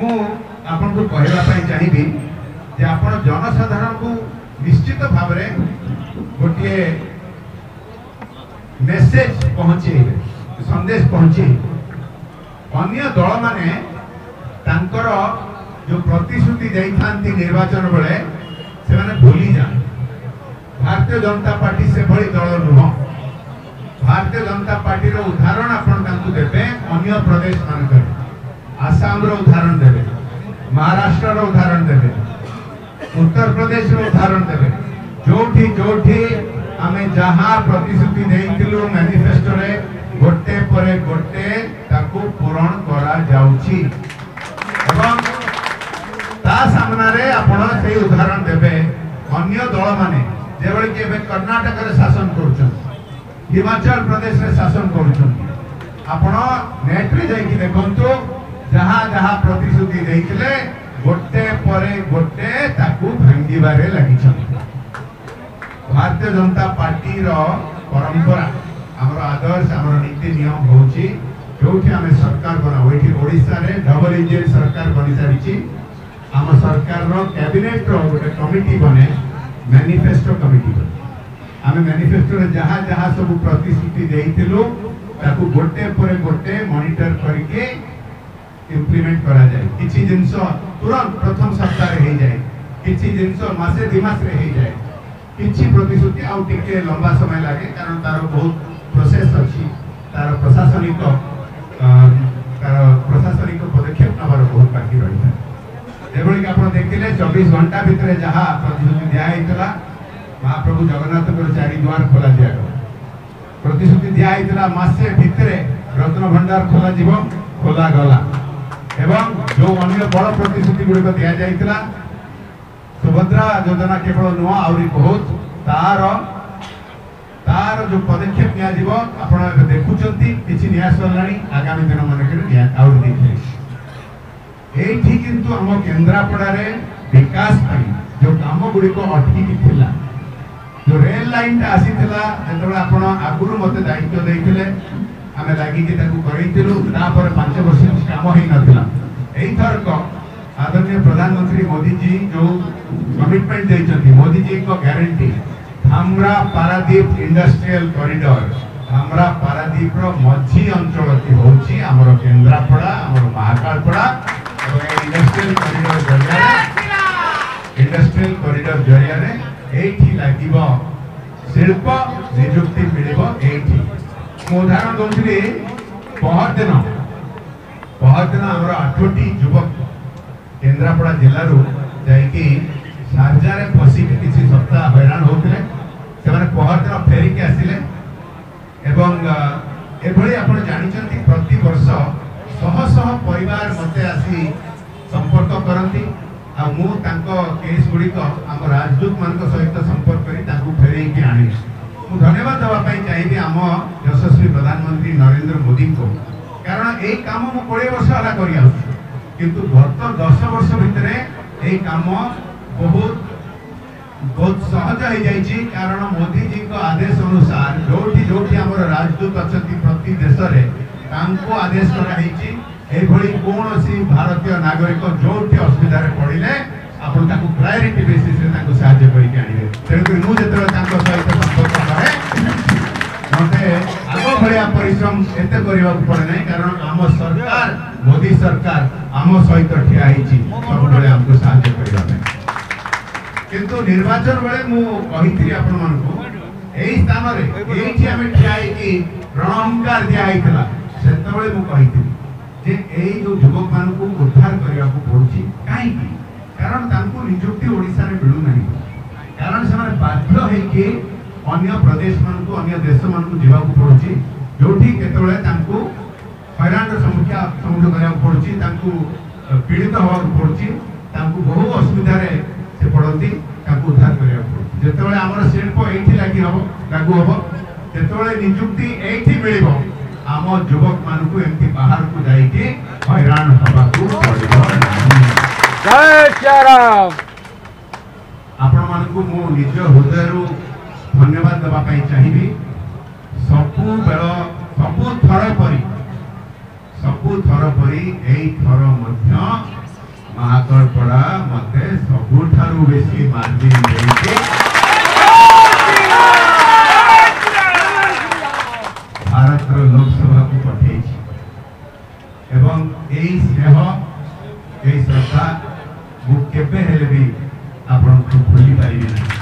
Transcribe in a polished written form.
मु आपन को कहला पई चाहिबी जे आपण जनसाधारण को निश्चित भाव में गोटे मेसेज पहुँचे संदेश पहुँचे अन्य दल माने तांकर जो प्रतिश्रुति देइथांती निर्वाचन बेले से माने भूली जाए। भारतीय जनता पार्टी से भली दल नुह। भारतीय जनता पार्टी रो उदाहरण आपण तांकु देबे अन्य प्रदेश मानकर आसाम रो उदाहरण देबे, महाराष्ट्र रो उदाहरण देबे, उत्तर प्रदेश रो उदाहरण देबे। जोठी जोठी आमे जहां प्रतिश्रुति देइथिलु मैनिफेस्टो रे गोटे परे गोटे ताकू पूरण करा जाउची एवं ता सामना रे आपण से उदाहरण देबे अन्य दल माने जेबळे कि एबे कर्नाटक रे शासन करूछन, हिमाचल प्रदेश रे शासन करूछन। आपण नेट रे जाई कि देखंतु जहां जहां प्रतिश्रुति देइथिले गोटे परे गोटे ताकू भांगीबारे लागिछन। भारतीय जनता पार्टी रो परंपरा हमर आदर्श हमर नीति नियम होची जोठी हमें सरकार बना ओठी ओडिसा रे डबल इंजन सरकार बनि सारिची। हम सरकार रो कैबिनेट रो गोटे कमिटी बने मैनिफेस्टो कमिटी आमे मैनिफेस्टो रे जहां जहां सब प्रतिश्रुति देइथिलु ताकू गोटे परे गोटे मॉनिटर करके इम्प्लीमेंट करा जाए। किछि जिंस तुरंत प्रथम सप्ताह रे हे जाए, किछि जिंस मासे दि मास रे हे जाए, किछि प्रतिश्रुति आउ टिके लंबा समय लागे कारण तार बहुत प्रोसेस अछि, तार प्रशासनिक पदक्षेप नबार बहुत बाकी रही है। जेबळे कि आपण देखिले 24 घंटा भितरे जहां प्रतिश्रुति दिया हेतला महाप्रभु जगन्नाथ को चारि द्वार खोला दिया गला। प्रतिश्रुति दिया हेतला मासे भितरे रत्न भंडार खोला जीव खोला गला एवं जो अन्य बड़ प्रतिश्रुति गुडी को दिया जाइतला सुभद्रा योजना केवल नुआ आउरी बहुत तार जो पदक्षेप निया जीव आपण देखुचंती किछि निया सरलाणी आगामी दिन मानके निया आउरी देखै। एठी किंतु हम केंद्रापड़ा रे विकास पई जो काम गुडी को अटकी कि थिला जो रेल लाइन ता आसीथिला जेतबे आपण आगुरु मते दायित्व दैथिले आमे लागि कि ताकू करैतिलु ता पर 5 वर्ष काम होई नथिला। एई थरक आदरणीय प्रधानमंत्री मोदी जी जो कमिटमेंट देइछथि मोदी जी को guarantee Dhamra Paradip industrial corridor Dhamra Paradip रो मझी अंचल की होची हमर केंद्रापड़ा हमर महाकालपड़ा और इंडस्ट्रियल कॉरिडोर जरिया रे एठी लागिबो शिल्प नियुक्ति मिलिबो। एठी उदाहरण दोथि पहर दिन हमर 8टी युवक केंद्रापड़ा जिल्ला रो जाई कि सारजा रे फसी के किछि सप्ताह हैरान होतले से माने पहर दिन फेरी के आसिले एवं एभली आपण जानिचंती प्रति वर्ष शह शह परिवार मते आसी संपर्क करंती आ मु तांको केस गुडी को हम राजदूत मान को सहित संपर्क करी ताकू फेरी के आनी। मु धन्यवाद देबा पई चाहिबी हम यशस्वी प्रधानमंत्री नरेंद्र मोदी को कारण ए काम मु 20 वर्ष होला करिया किंतु गत 10 वर्ष भितरे ए काम बहुत सहज हो जाइए कारण मोदी जी को आदेश अनुसार जोठी जोठी हमर राजदूत अच्छी प्रति देश रे तांको आदेश कराई एभली कोनोसी भारतीय नागरिक जोठी असुविधा रे पड़िले आपण ताकू प्रायोरिटी बेसिस रे ताकू सहायता करि के आनिबे। तेणु मु जेतरा तांको सहित संपर्क करे मते आगो भलिया परिश्रम एते करिवा पड़े नै कारण आम सरकार मोदी सरकार आम सहित ठिया हिची सब बेले हमको सहायता करिवा नै किंतु निर्वाचन बेले मु कहिथि आपण मानकू एई स्थान रे एठी हमें ठिया कि रणहंकार दिया हितला सेतबेले मु कहिथि जे एई जो युवक मानकू उद्धार करिया को पड़ुची काई की कारण तांको नियुक्ति ओडिसा रे मिलु नाही कारण से माने बाध्य है कि अन्य प्रदेश मानकू अन्य देश मानकू जीवा को पड़ुची जोठी केतबेले तांको हैरान सम्मुखीन करिया को पड़ुची तांको पीड़ित होवा को पड़ुची तांको बहु असुविधा रे से पड़ती तांको उद्धार करिया को पड़ुची जेतबेले हमर शिल्प एठी लागि हबो लागू हबो जेतबेले नियुक्ति एठी मिलिबो आम युवक मानकू एमती बाहर को जाई के हैरान हबा को पड़िबो नाही। जय श्री राम। आपण मानकू मो निज हृदय रो धन्यवाद देबा पई चाहिबी सबु बेल सबु थर परी एई थर मध्य बेसी मार्जिन देके भारत लोकसभा को पठे एवं यही स्नेह यही श्रद्धा मुझे भी आपण भूली पारे ना।